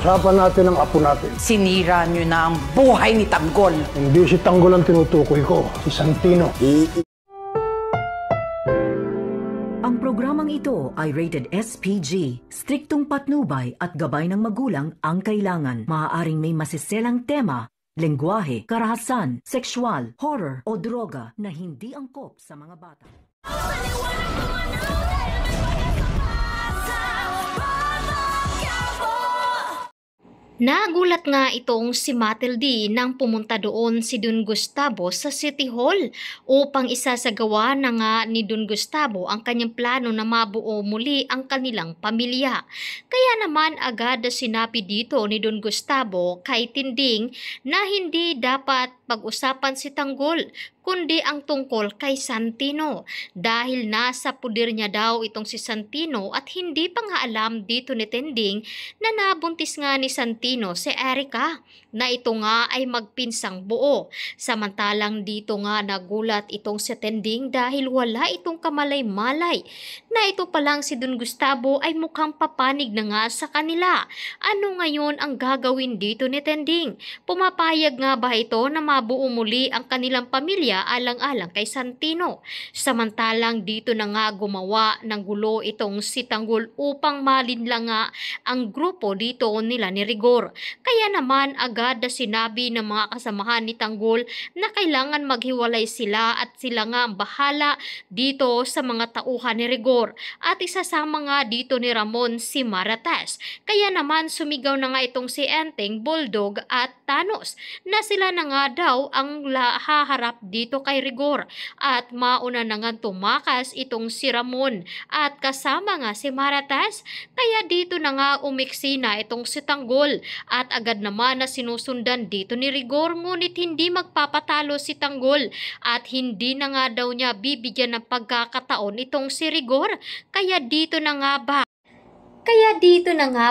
Pag-usapan natin ang apo natin. Sinira niyo na ang buhay ni Tanggol. Hindi si Tanggol ang tinutukoy ko, si Santino. Ang programang ito ay rated SPG. Striktong patnubay at gabay ng magulang ang kailangan. Maaaring may masiselang tema, lengguwahe, karahasan, sexual, horror o droga na hindi angkop sa mga bata. Nagulat nga itong si Matilde nang pumunta doon si Don Gustavo sa City Hall upang isasagawa na nga ni Don Gustavo ang kanyang plano na mabuo muli ang kanilang pamilya. Kaya naman agad sinabi dito ni Don Gustavo kay Tinding na hindi dapat pag-usapan si Tanggol kundi ang tungkol kay Santino dahil nasa puder niya daw itong si Santino at hindi pa nga alam dito ni Tinding na nabuntis nga ni Santino si Erica na ito nga ay magpinsang buo. Samantalang dito nga nagulat itong si Tinding dahil wala itong kamalay-malay na ito palang si Don Gustavo ay mukhang papanig na nga sa kanila. Ano ngayon ang gagawin dito ni Tinding? Pumapayag nga ba ito na mabuo muli ang kanilang pamilya alang-alang kay Santino? Samantalang dito na nga gumawa ng gulo itong si Tanggol upang malinlang nga ang grupo dito nila ni Rigor. Kaya naman agad na sinabi ng mga kasamahan ni Tanggol na kailangan maghiwalay sila at sila nga ang bahala dito sa mga tauhan ni Rigor at isasama nga dito ni Ramon si Maratas. Kaya naman sumigaw na nga itong si Enteng, Bulldog at Thanos na sila na nga daw ang haharap dito kay Rigor at mauna na nga tumakas itong si Ramon at kasama nga si Maratas. Kaya dito na nga umiksi na itong si Tanggol at agad naman na sinusundan dito ni Rigor, ngunit hindi magpapatalo si Tanggol at hindi na nga daw niya bibigyan ng pagkakataon itong si Rigor. Kaya dito na nga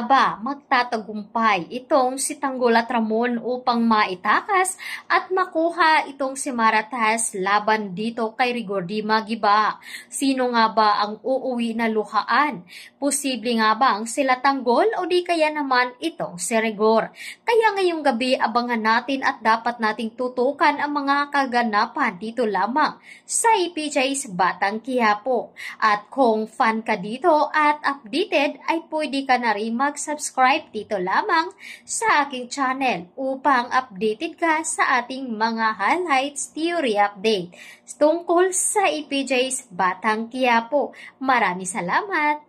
ba magtatagumpay itong si Tanggol at Ramon upang maitakas at makuha itong si Maratas laban dito kay Rigor di Magiba? Sino nga ba ang uuwi na luhaan? Posible nga ba ang sila Tanggol o di kaya naman itong si Rigor? Kaya ngayong gabi abangan natin at dapat nating tutukan ang mga kaganapan dito lamang sa EPJ's Batang Quiapo. At kung fan ka dito at updated ay pwede ka na rin mag-subscribe dito lamang sa aking channel upang updated ka sa ating mga highlights theory update tungkol sa EPJ's Batang Quiapo. Maraming salamat!